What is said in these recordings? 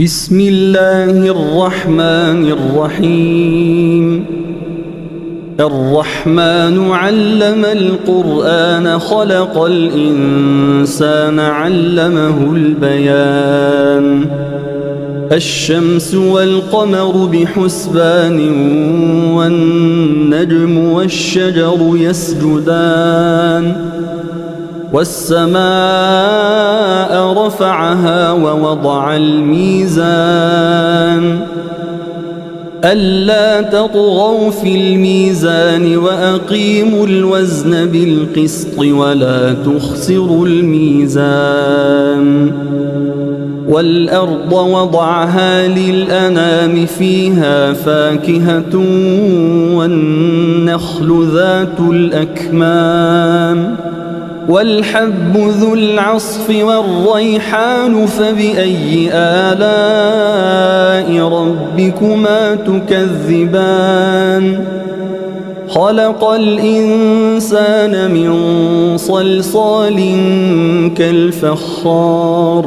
بسم الله الرحمن الرحيم. الرحمن علم القرآن خلق الإنسان علمه البيان. الشمس والقمر بحسبان والنجم والشجر يسجدان والسماء رفعها ووضع الميزان ألا تطغوا في الميزان وأقيموا الوزن بالقسط ولا تخسروا الميزان. والأرض وضعها للأنام فيها فاكهة والنخل ذات الأكمام والحب ذو العصف والريحان فبأي آلاء ربكما تكذبان. خلق الإنسان من صلصال كالفخار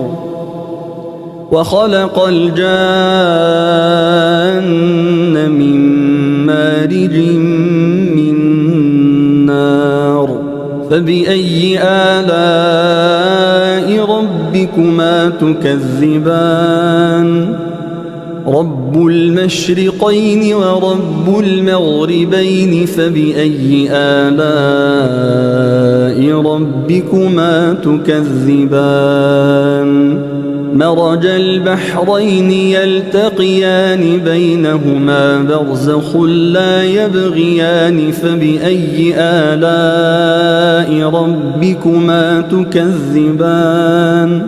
وخلق الجان من مارج من نار فبأي آلاء ربكما تكذبان. رب المشرقين ورب المغربين فبأي آلاء ربكما تكذبان. مرج البحرين يلتقيان بينهما برزخ لا يبغيان فبأي آلاء ربكما تكذبان.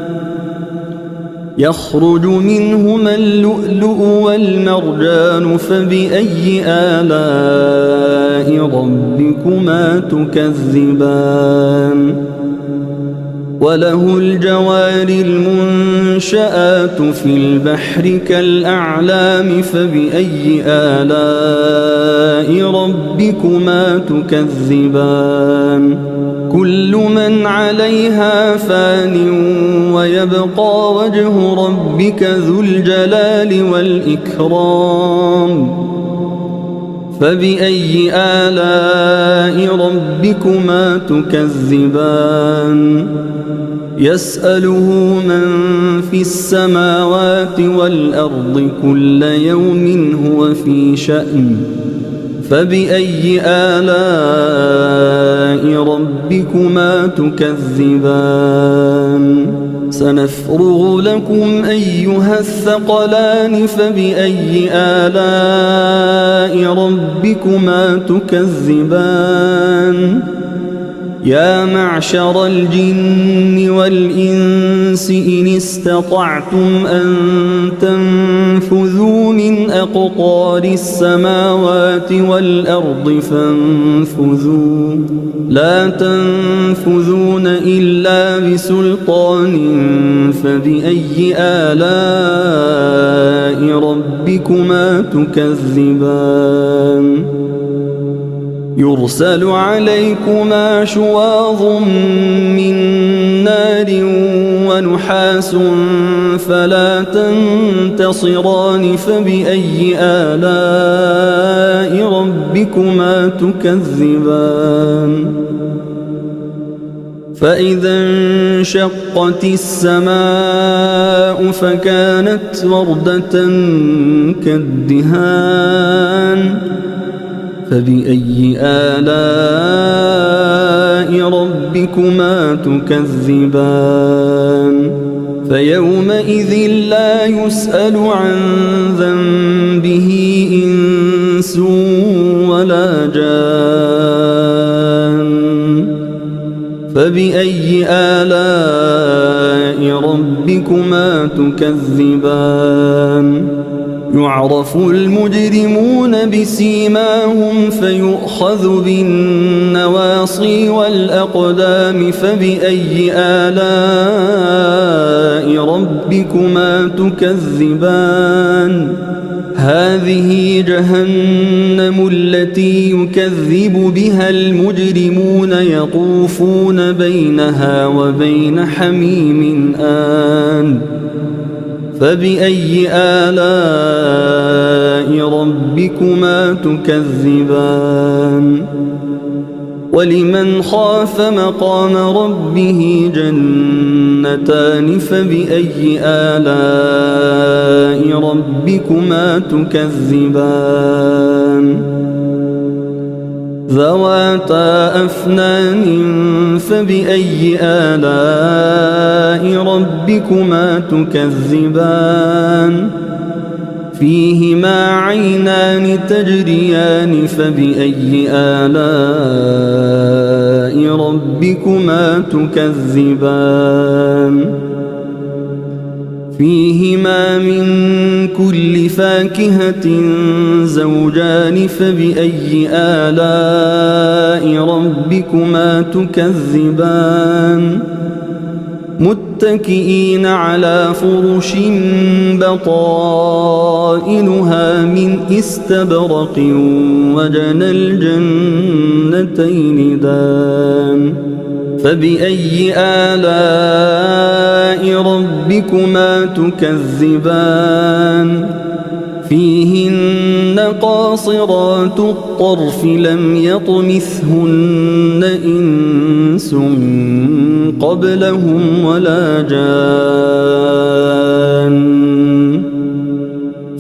يخرج منهما اللؤلؤ والمرجان فبأي آلاء ربكما تكذبان. وله الجوار المنشآت في البحر كالأعلام فبأي آلاء ربكما تكذبان. كل من عليها فان ويبقى وجه ربك ذو الجلال والإكرام فبأي آلاء ربكما تكذبان. يسأله من في السماوات والأرض كل يوم هو في شأن فبأي آلاء ربكما تكذبان. سنفرغ لكم أيها الثقلان فبأي آلاء ربكما تكذبان. يا معشر الجن والإنس إن استطعتم أن تنفذوا من أقطار السماوات والأرض فانفذوا لا تنفذون إلا بسلطان فبأي آلاء ربكما تكذبان. يرسل عليكما شواظ من نار ونحاس فلا تنتصران فبأي آلاء ربكما تكذبان. فإذا انشقت السماء فكانت وردة كالدهان فبأي آلاء ربكما تكذبان. فيومئذ لا يسأل عن ذنبه إنس ولا جان فبأي آلاء ربكما تكذبان. يعرف المجرمون بسيماهم فيؤخذ بالنواصي والأقدام فبأي آلاء ربكما تكذبان. هذه جهنم التي يكذب بها المجرمون يطوفون بينها وبين حميم آن فبأي آلاء ربكما تكذبان ولمن خاف مقام ربه جنتان فبأي آلاء ربكما تكذبان ذواتا أفنان فبأي آلاء ربكما تكذبان فيهما عينان تجريان فبأي آلاء ربكما تكذبان فيهما من كل فاكهة زوجان فبأي آلاء ربكما تكذبان متكئين على فرش بطائنها من استبرق وجنى الجنتين دان فبأي آلاء ربكما تكذبان فيهن قاصرات الطرف لم يطمثهن إنس قبلهم ولا جان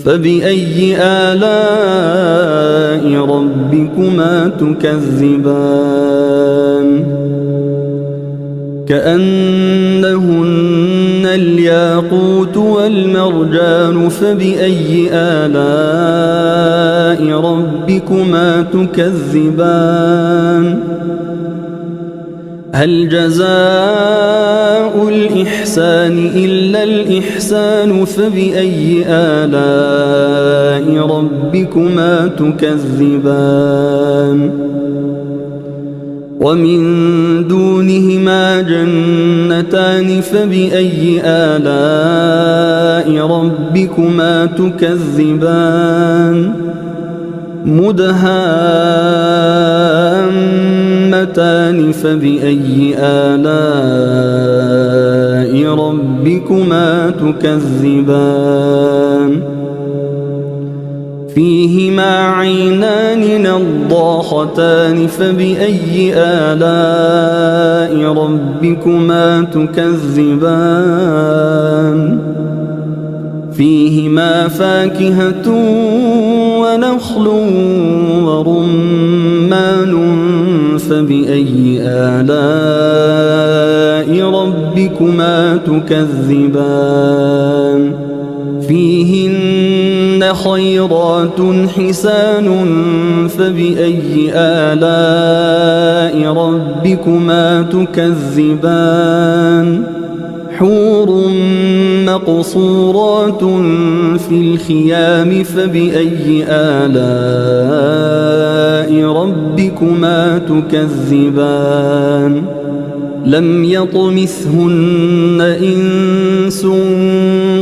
فبأي آلاء ربكما تكذبان كأنهن الياقوت والمرجان فبأي آلاء ربكما تكذبان هل جزاء الإحسان إلا الإحسان فبأي آلاء ربكما تكذبان ومن دونهما جنتان فبأي آلاء ربكما تكذبان مدهامتان فبأي آلاء ربكما تكذبان فيهما عينان نضاختان فبأي آلاء ربكما تكذبان فيهما فاكهة ونخل ورمان فبأي آلاء ربكما تكذبان فيهن خيرات حسان فبأي آلاء ربكما تكذبان حور مقصورات في الخيام فبأي آلاء ربكما تكذبان لم يطمثهن إنس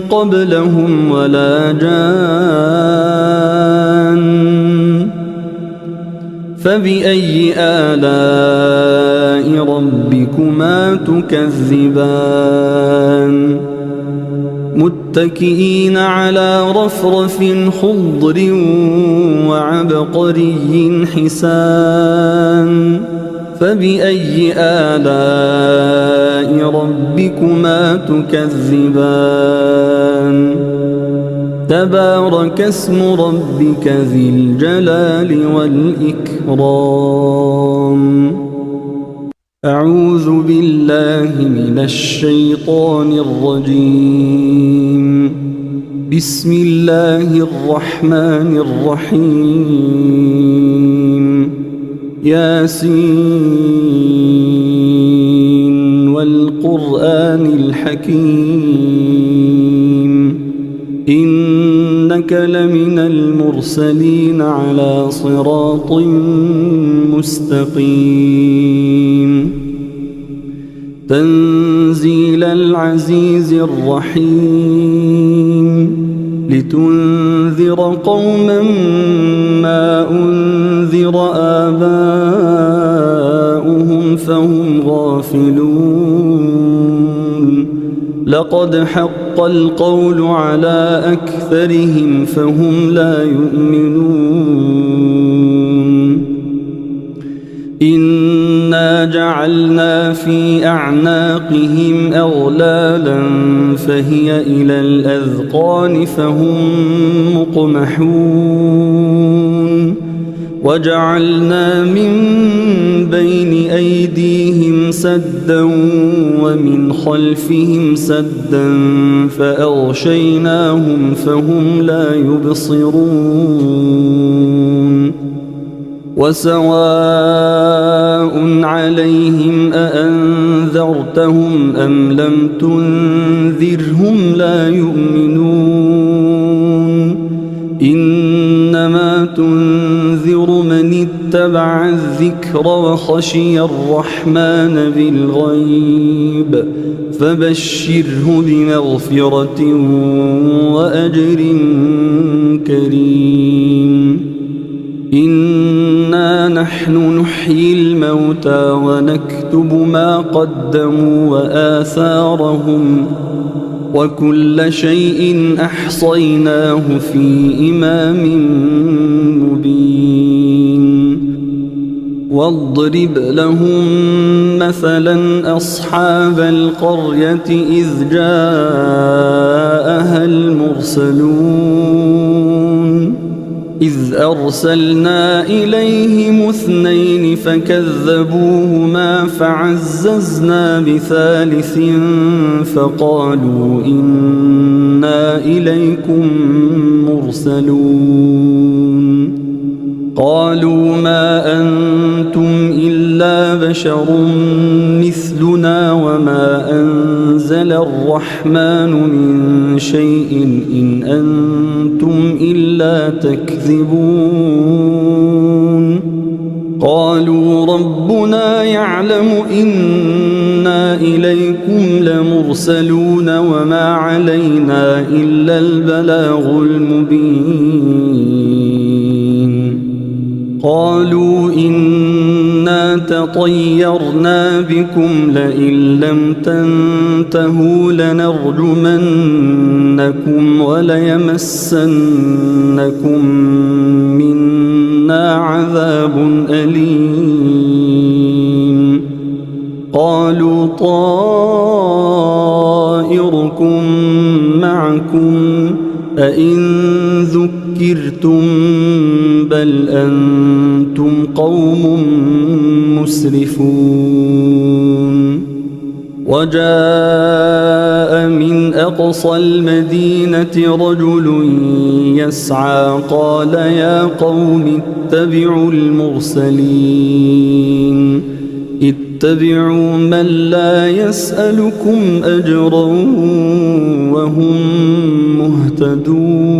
قبلهم ولا جان فبأي آلاء ربكما تكذبان متكئين على رفرف خضر وعبقري حسان فبأي آلاء ربكما تكذبان تبارك اسم ربك ذي الجلال والإكرام أعوذ بالله من الشيطان الرجيم بسم الله الرحمن الرحيم ياسين والقرآن الحكيم إنك لمن المرسلين على صراط مستقيم تنزيل العزيز الرحيم لتنذر قوما ما أنذر آباؤهم فهم غافلون لقد حق القول على أكثرهم فهم لا يؤمنون إنا جعلنا في أعناقهم أغلالا فهي إلى الأذقان فهم مقمحون وجعلنا من بين أيديهم سدا ومن خلفهم سدا فأغشيناهم فهم لا يبصرون وسواء عليهم أأنذرتهم أم لم تنذرهم لا يؤمنون إنما تنذر من اتبع الذكر وخشي الرحمن بالغيب فبشره بمغفرة وأجر كريم إنا نحن نحيي الموتى ونكتب ما قدموا وآثارهم وكل شيء أحصيناه في إمام مبين واضرب لهم مثلا أصحاب القرية إذ جاءها المرسلون إذ أرسلنا إليهم 2 فكذبوهما فعززنا بثالث فقالوا إنا إليكم مرسلون قالوا ما أنتم إلا بشر مثلنا وما أنزل الرحمن من شيء إن أنتم إلا تكذبون قالوا ربنا يعلم إنا إليكم لمرسلون وما علينا إلا البلاغ المبين قالوا إنا تطيرنا بكم لئن لم تنتهوا لنرجمنكم وليمسنكم منا عذاب أليم قالوا طائركم معكم أئن ذكرتم بل أنتم قوم مسرفون وجاء من أقصى المدينة رجل يسعى قال يا قوم اتبعوا المرسلين اتبعوا من لا يسألكم أجرا وهم مهتدون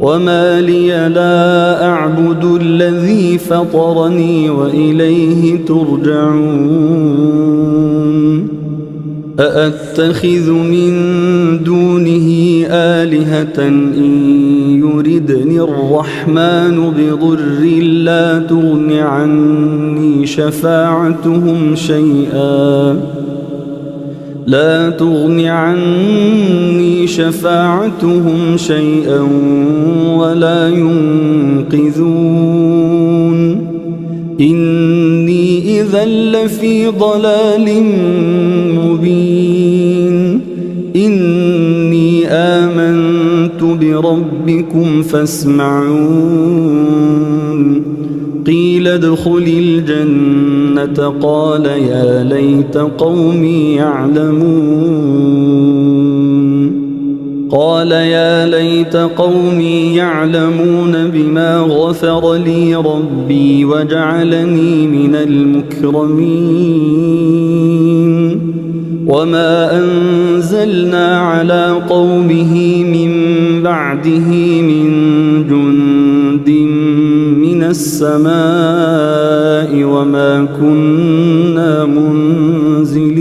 وما لي لا أعبد الذي فطرني وإليه ترجعون أأتخذ من دونه آلهة إن يردني الرحمن بضر لا تغن عني شفاعتهم شيئا ولا ينقذون إني إذا لفي ضلال مبين إني آمنت بربكم فاسمعون قيل ادخل الجنة قال يا ليت قومي يعلمون بما غفر لي ربي وجعلني من المكرمين وما أنزلنا على قومه من بعده من جند من السماء وما كنا منزلين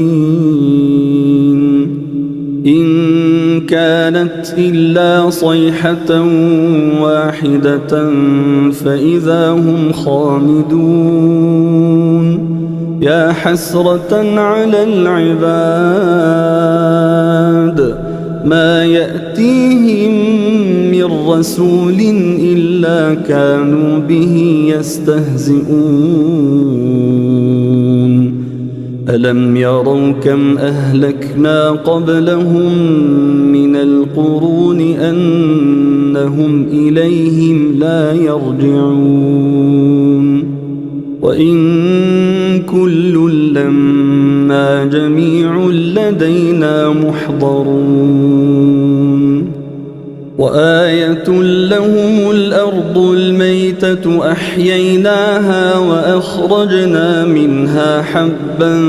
إن كانت إلا صيحة واحدة فإذا هم خامدون يا حسرة على العباد ما يأتيهم من رسول إلا كانوا به يستهزئون ألم يروا كم أهلكنا قبلهم من القرون أنهم إليهم لا يرجعون وإن كل لما جميع لدينا محضرون وآية لهم الأرض الميتة أحييناها وأخرجنا منها حبا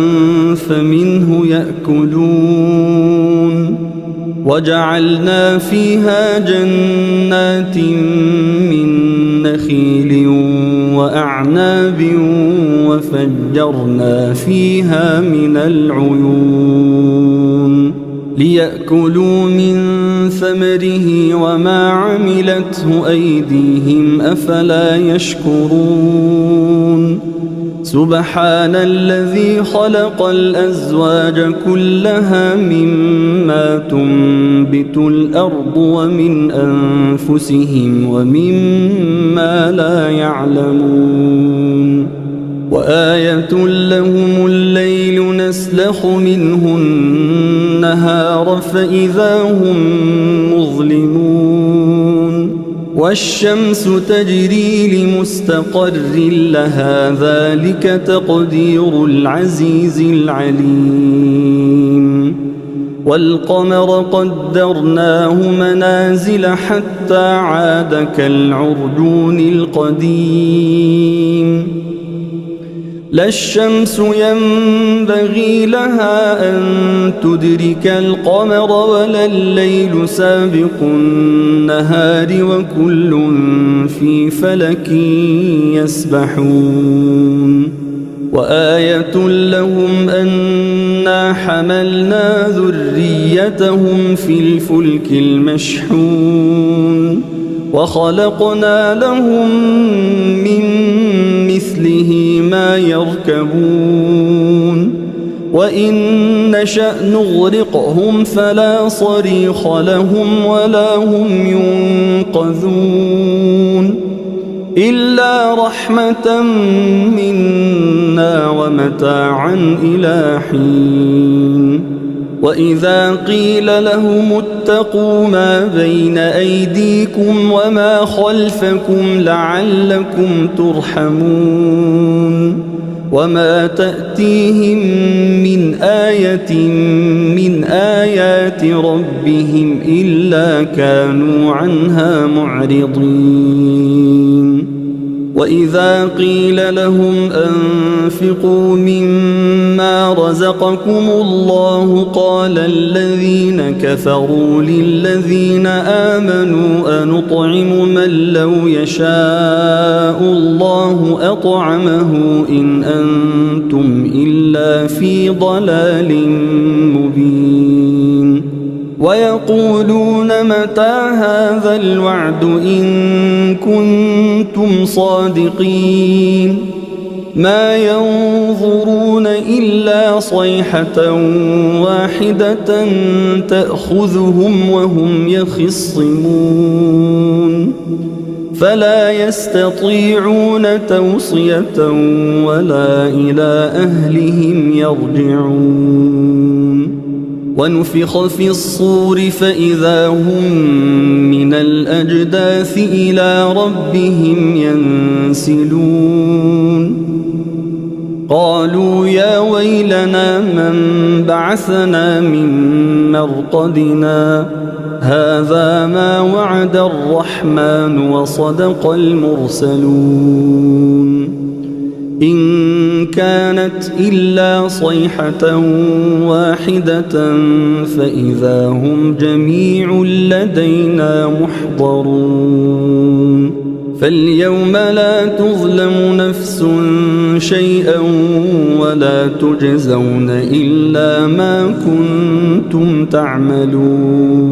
فمنه يأكلون وجعلنا فيها جنات من نخيل وأعناب وفجرنا فيها من العيون ليأكلوا من ثمره وما عملته أيديهم أفلا يشكرون سبحان الذي خلق الأزواج كلها مما تنبت الأرض ومن أنفسهم ومما لا يعلمون وآية لهم الليل نسلخ منه النهار فإذا هم مظلمون والشمس تجري لمستقر لها ذلك تقدير العزيز العليم والقمر قدرناه منازل حتى عاد كالعرجون القديم لا الشمس ينبغي لها أن تدرك القمر ولا الليل سابق النهار وكل في فلك يسبحون وآية لهم أنا حملنا ذريتهم في الفلك المشحون وخلقنا لهم من مثله ما يركبون وإن نشأ نغرقهم فلا صريخ لهم ولا هم ينقذون إلا رحمة منا ومتاعا إلى حين وإذا قيل لهم اتقوا ما بين أيديكم وما خلفكم لعلكم ترحمون وما تأتيهم من آية من آيات ربهم إلا كانوا عنها معرضين وإذا قيل لهم أنفقوا مما رزقكم الله قال الذين كفروا للذين آمنوا أنطعم من لو يشاء الله أطعمه إن أنتم إلا في ضلال مبين ويقولون متى هذا الوعد إن كنتم صادقين ما ينظرون إلا صيحة واحدة تأخذهم وهم يخصمون فلا يستطيعون توصية ولا إلى أهلهم يرجعون ونفخ في الصور فإذا هم من الأجداث إلى ربهم ينسلون قالوا يا ويلنا من بعثنا من مرقدنا هذا ما وعد الرحمن وصدق المرسلون إن كانت إلا صيحة واحدة فإذا هم جميع لدينا محضرون فاليوم لا تظلم نفس شيئا ولا تجزون إلا ما كنتم تعملون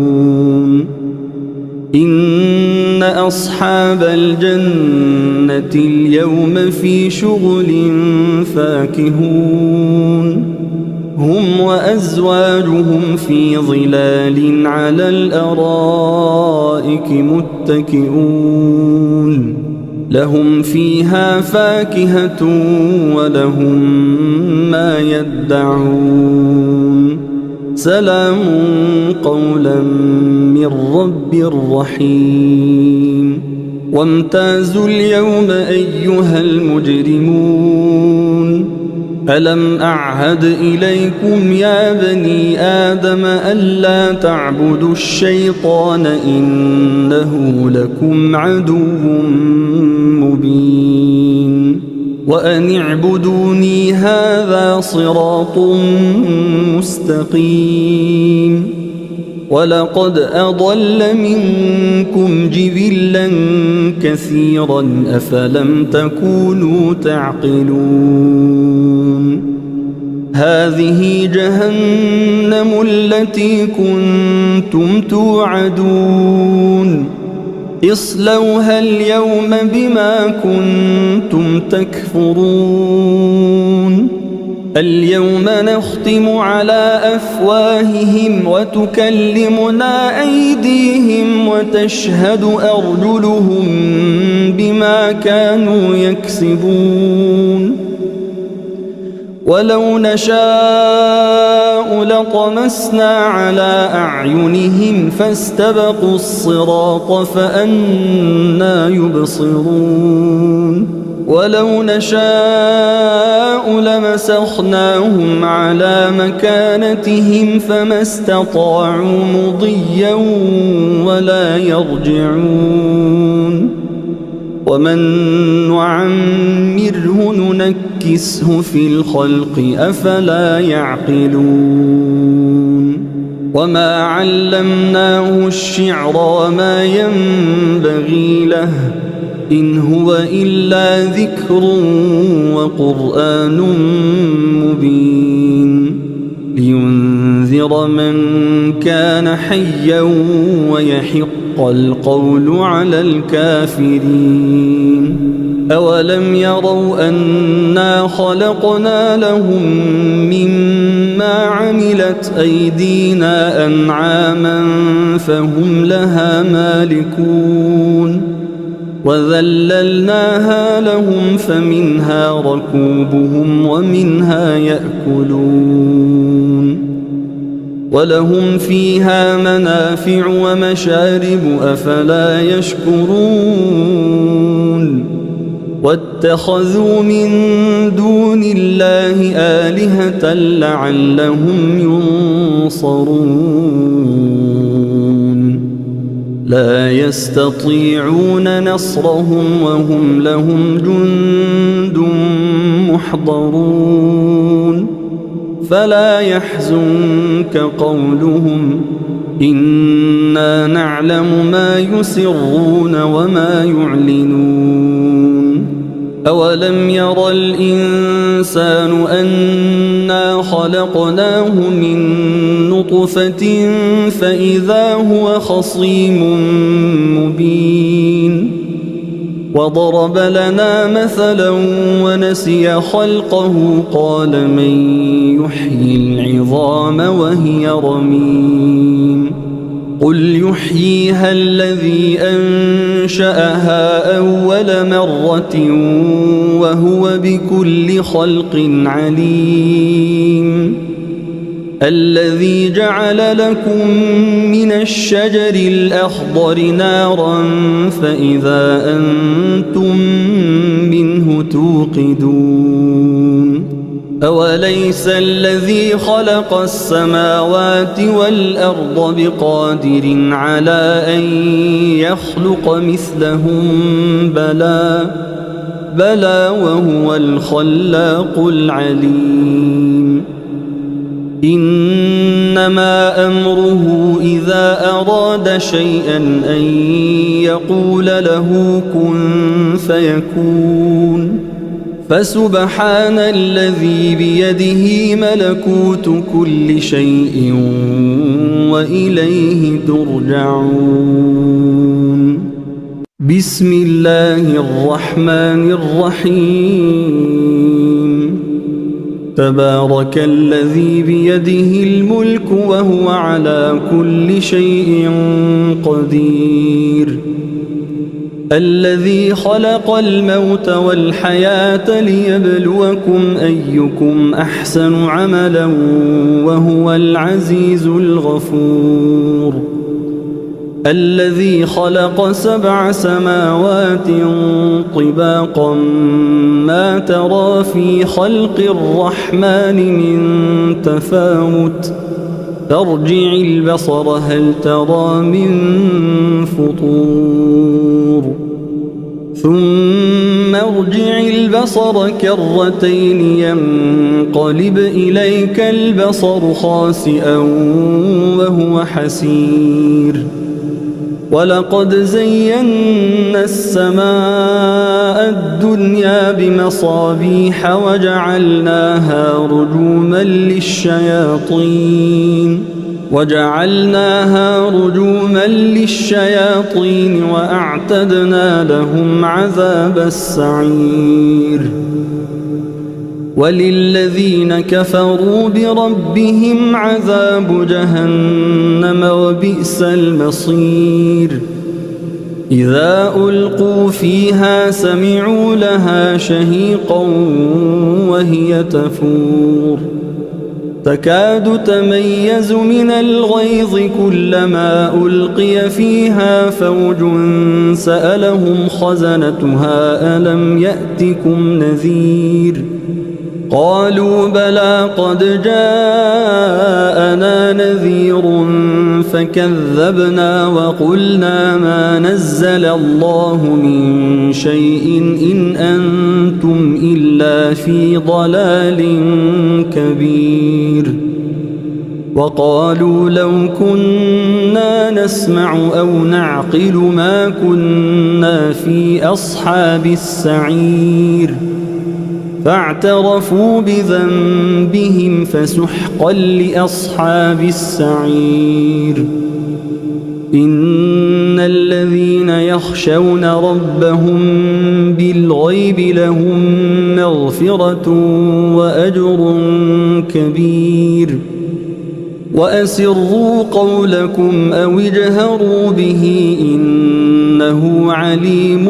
إن أصحاب الجنة اليوم في شغل فاكهون هم وأزواجهم في ظلال على الأرائك متكئون لهم فيها فاكهة ولهم ما يدعون سلام قولا من رب رحيم وامتازوا اليوم أيها المجرمون ألم أعهد إليكم يا بني آدم ألا تعبدوا الشيطان إنه لكم عدو مبين وأن اعبدوني هذا صراط مستقيم ولقد أضل منكم جبلا كثيرا أفلم تكونوا تعقلون هذه جهنم التي كنتم توعدون اصلوها اليوم بما كنتم تكفرون اليوم نختم على أفواههم وتكلمنا أيديهم وتشهد أرجلهم بما كانوا يكسبون ولو نشاء لطمسنا على أعينهم فاستبقوا الصراط فأنى يبصرون ولو نشاء لمسخناهم على مكانتهم فما استطاعوا مضيا ولا يرجعون ومن نعمره ننكسه في الخلق أفلا يعقلون وما علمناه الشعر وما ينبغي له إن هو إلا ذكر وقرآن مبين لينذر من كان حيا ويحق القول على الكافرين أولم يروا أنا خلقنا لهم مما عملت أيدينا أنعاما فهم لها مالكون وذللناها لهم فمنها ركوبهم ومنها يأكلون ولهم فيها منافع ومشارب أفلا يشكرون واتخذوا من دون الله آلهة لعلهم ينصرون لا يستطيعون نصرهم وهم لهم جند محضرون فلا يحزنك قولهم إنا نعلم ما يسرون وما يعلنون أولم ير الإنسان أنا خلقناه من نطفة فإذا هو خصيم مبين وضرب لنا مثلا ونسي خلقه قال من يحيي العظام وهي رميم قل يحييها الذي أنشأها أول مرة وهو بكل خلق عليم الذي جعل لكم من الشجر الأخضر نارا فإذا أنتم منه توقدون أوليس الذي خلق السماوات والأرض بقادر على أن يخلق مثلهم بلى وهو الخلاق العليم إنما أمره إذا أراد شيئا أن يقول له كن فيكون فسبحان الذي بيده ملكوت كل شيء وإليه ترجعون بسم الله الرحمن الرحيم تبارك الذي بيده الملك وهو على كل شيء قدير الذي خلق الموت والحياة ليبلوكم أيكم أحسن عملا وهو العزيز الغفور الذي خلق 7 سماوات طباقا ما ترى في خلق الرحمن من تفاوت فارجع البصر هل ترى من فطور ثم ارجع البصر كرتين ينقلب إليك البصر خاسئا وهو حسير ولقد زينا السماء الدنيا بمصابيح وجعلناها رجوما للشياطين وأعتدنا لهم عذاب السعير وللذين كفروا بربهم عذاب جهنم وبئس المصير إذا ألقوا فيها سمعوا لها شهيقا وهي تفور تكاد تميز من الغيظ كلما ألقي فيها فوج سألهم خزنتها ألم يأتكم نذير قالوا بلى قد جاءنا نذير فكذبنا وقلنا ما نزل الله من شيء إن أنتم إلا في ضلال كبير وقالوا لو كنا نسمع أو نعقل ما كنا في أصحاب السعير فاعترفوا بذنبهم فسحقا لأصحاب السعير إن الذين يخشون ربهم بالغيب لهم مغفرة وأجر كبير وأسروا قولكم أو اجهروا به إنه عليم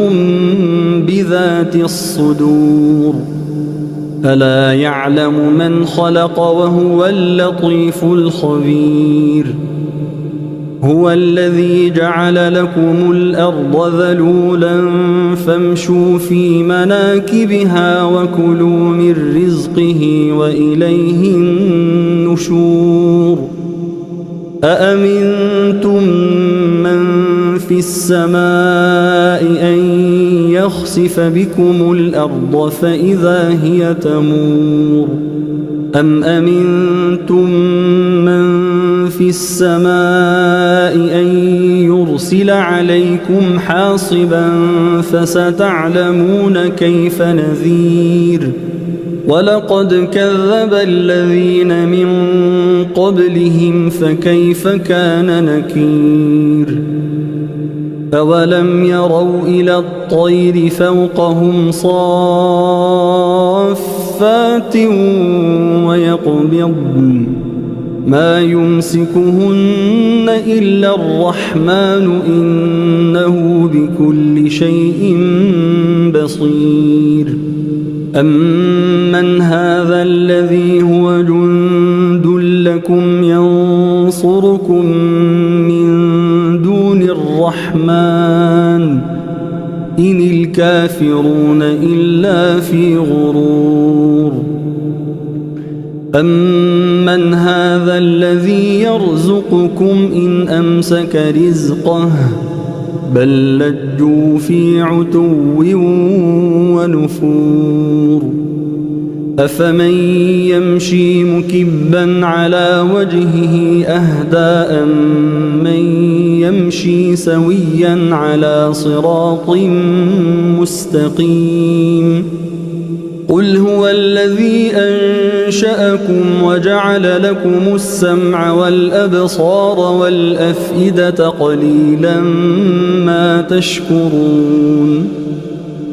بذات الصدور ألا يعلم من خلق وهو اللطيف الخبير هو الذي جعل لكم الأرض ذلولا فامشوا في مناكبها وكلوا من رزقه وإليه النشور أأمنتم من في السماء أن يخسف بكم الأرض فإذا هي تمور أم أمنتم من في السماء أن يرسل عليكم حاصبا فستعلمون كيف نذير ولقد كذب الذين من قبلهم فكيف كان نكير أولم يروا إلى الطير فوقهم صافات ويقبضن ما يمسكهن إلا الرحمن إنه بكل شيء بصير أمن هذا الذي هو جند لكم ينصركم من دون الرحمن إن الكافرون إلا في غرور أمن هذا الذي يرزقكم إن أمسك رزقه بل لجوا في عتو ونفور أفمن يمشي مكبا على وجهه أهدى أمن يمشي سويا على صراط مستقيم قل هو الذي أنشأكم وجعل لكم السمع والأبصار والأفئدة قليلا ما تشكرون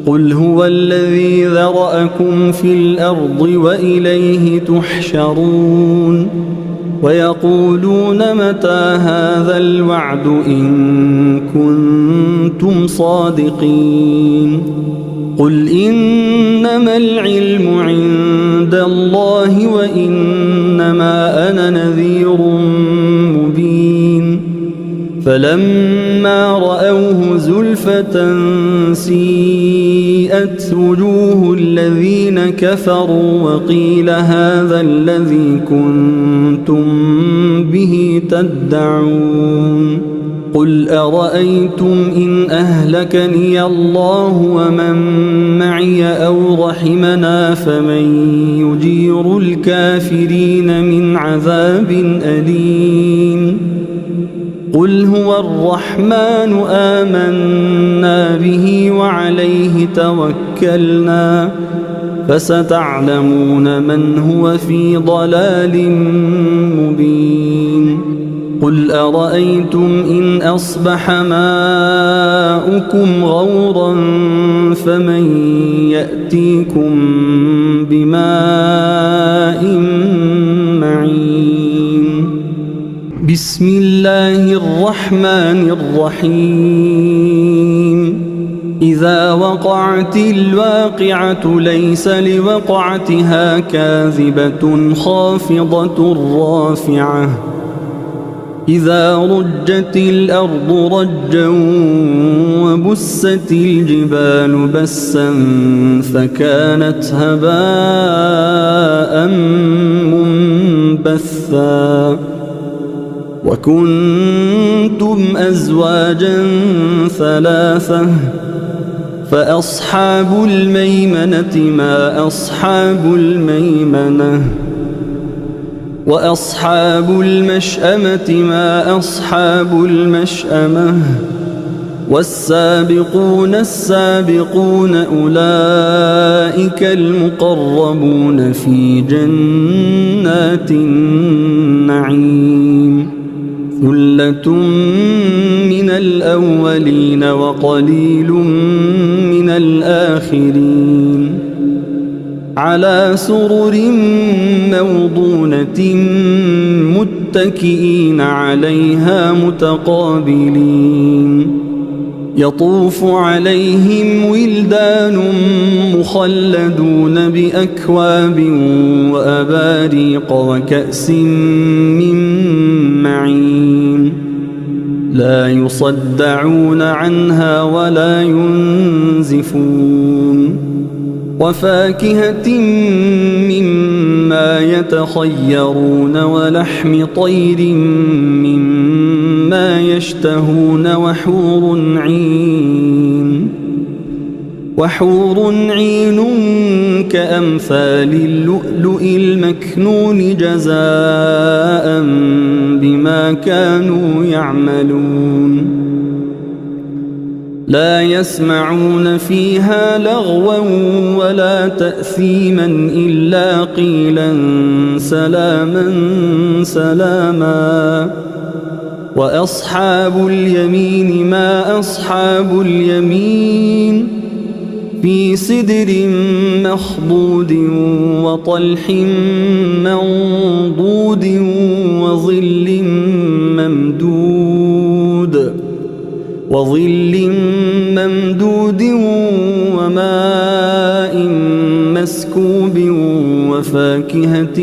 قل هو الذي ذرأكم في الأرض وإليه تحشرون ويقولون متى هذا الوعد إن كنتم صادقين قل إنما العلم عند الله وإنما أنا نذير مبين فلما رأوه زلفة سيئت وجوه الذين كفروا وقيل هذا الذي كنتم به تدعون قل أرأيتم إن أهلكني الله ومن معي أو رحمنا فمن يجير الكافرين من عذاب أليم قل هو الرحمن آمنا به وعليه توكلنا فستعلمون من هو في ضلال مبين قل أرأيتم إن أصبح ماؤكم غورا فمن يأتيكم بماء معين بسم الله الرحمن الرحيم إذا وقعت الواقعة ليس لوقعتها كاذبة خافضة رافعة إذا رجت الأرض رجا وبست الجبال بسا فكانت هباء منبثا وكنتم أزواجا ثلاثة فأصحاب الميمنة ما أصحاب الميمنة وأصحاب المشأمة ما أصحاب المشأمة والسابقون السابقون أولئك المقربون في جنات النعيم ثلة من الأولين وقليل من الآخرين على سرر موضونة متكئين عليها متقابلين يطوف عليهم ولدان مخلدون بأكواب وأباريق وكأس من معين لا يصدعون عنها ولا ينزفون وفاكهة مما يتخيرون ولحم طير مما يشتهون وحور عين كأمثال اللؤلؤ المكنون جزاء بما كانوا يعملون لا يسمعون فيها لغوا ولا تأثيما إلا قيلا سلاما سلاما وأصحاب اليمين ما أصحاب اليمين في سدر مخضود وطلح منضود وظل ممدود وماء مسكوب وفاكهة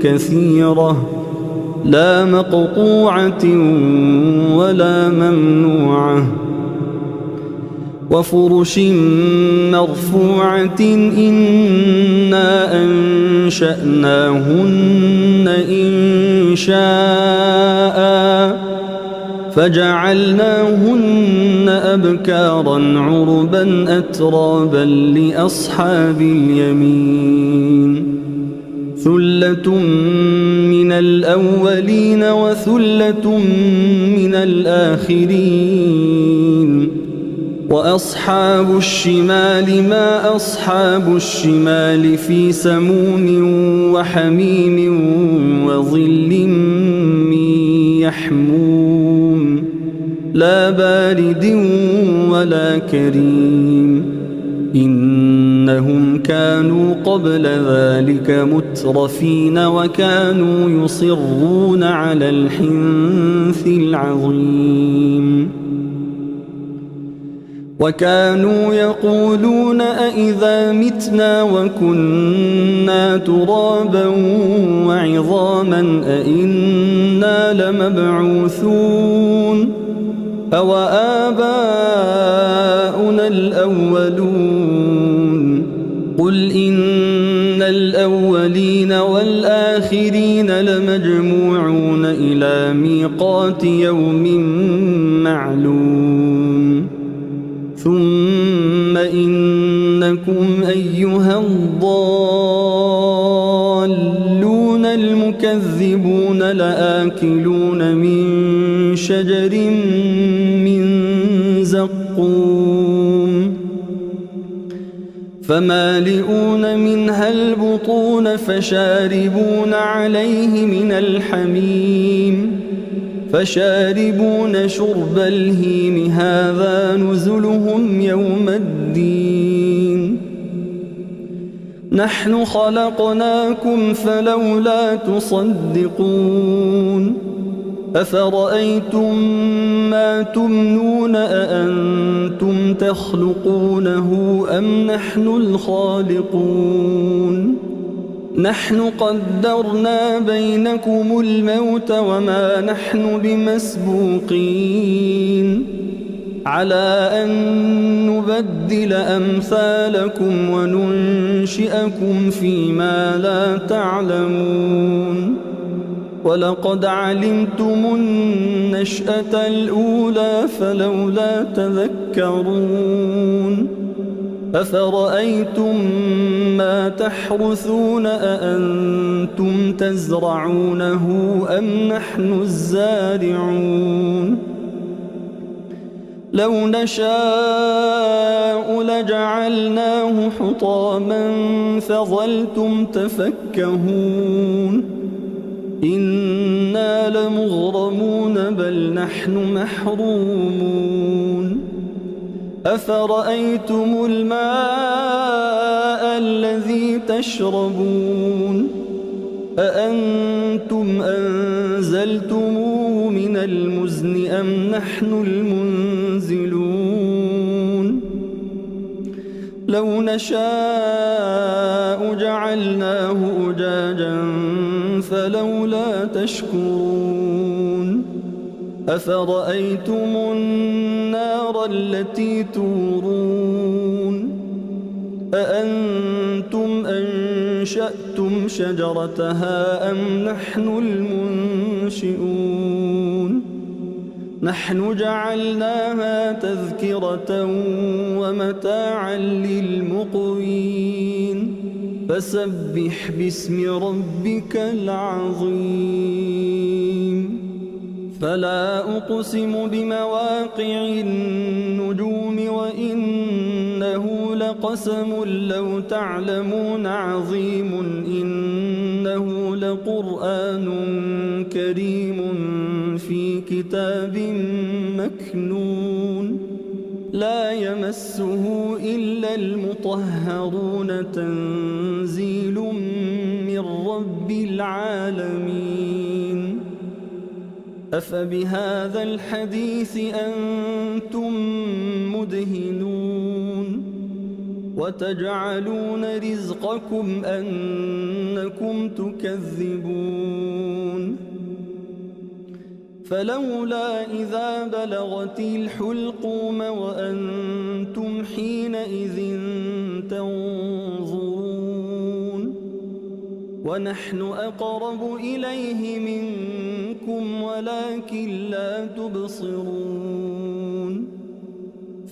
كثيرة لا مقطوعة ولا ممنوعة وفرش مرفوعة إنا أنشأناهن إنشاء فجعلناهن أبكارا عربا أترابا لأصحاب اليمين ثلة من الأولين وثلة من الآخرين وأصحاب الشمال ما أصحاب الشمال في سموم وحميم وظل من يحموم لا بارد ولا كريم إنهم كانوا قبل ذلك مترفين وكانوا يصرون على الحنث العظيم وكانوا يقولون أئذا متنا وكنا ترابا وعظاما أئنا لمبعوثون أو آباؤنا الأولون قل إن الأولين والآخرين لمجموعون إلى ميقات يوم معلوم ثم إنكم أيها الضالون المكذبون لآكلون من شجر من زقوم فمالئون منها البطون فشاربون عليه من الحميم فشاربون شرب الهيم هذا نزلهم يوم الدين نحن خلقناكم فلولا تصدقون أفرأيتم ما تمنون أأنتم تخلقونه أم نحن الخالقون نحن قدرنا بينكم الموت وما نحن بمسبوقين على أن نبدل أمثالكم وننشئكم فيما لا تعلمون ولقد علمتم النشأة الأولى فلولا تذكرون أفرأيتم ما تحرثون أأنتم تزرعونه أم نحن الزارعون لو نشاء لجعلناه حطاما فظلتم تفكهون إنا لمغرمون بل نحن محرومون أفرأيتم الماء الذي تشربون أأنتم أنزلتموه من المزن أم نحن المنزلون لو نشاء جعلناه أجاجا فلولا تشكرون أفرأيتم النار التي تورون أأنتم أنشأتم شجرتها أم نحن المنشئون نحن جعلناها تذكرة ومتاعا للمقوين فسبح باسم ربك العظيم فلا أقسم بمواقع النجوم وإنه لقسم لو تعلمون عظيم إنه لقرآن كريم في كتاب مكنون لا يمسه إلا المطهرون تنزيل من رب العالمين أفبهذا الحديث أنتم مدهنون وتجعلون رزقكم أنكم تكذبون فلولا إذا بلغت الحلقوم وأنتم حينئذ تنظرون ونحن أقرب إليه منكم ولكن لا تبصرون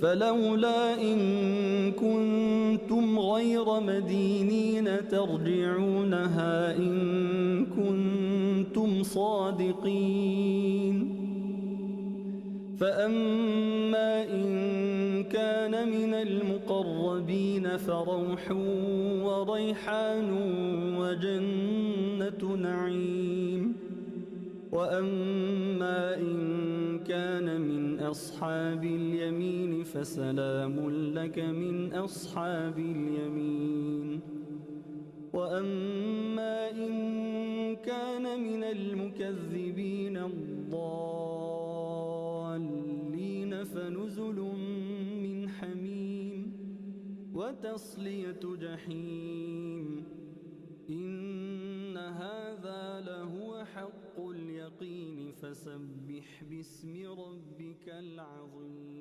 فلولا إن كنتم غير مدينين ترجعونها إن كنتم صادقين فأما إن كان من المقربين فروح وريحان وجنة نعيم وأما إن كان من أصحاب اليمين فسلام لك من أصحاب اليمين وأما إن كان من المكذبين الضالين فنزل من حميم وتصلية جحيم إن هذا لهو حق اليقين فسبح باسم ربك العظيم.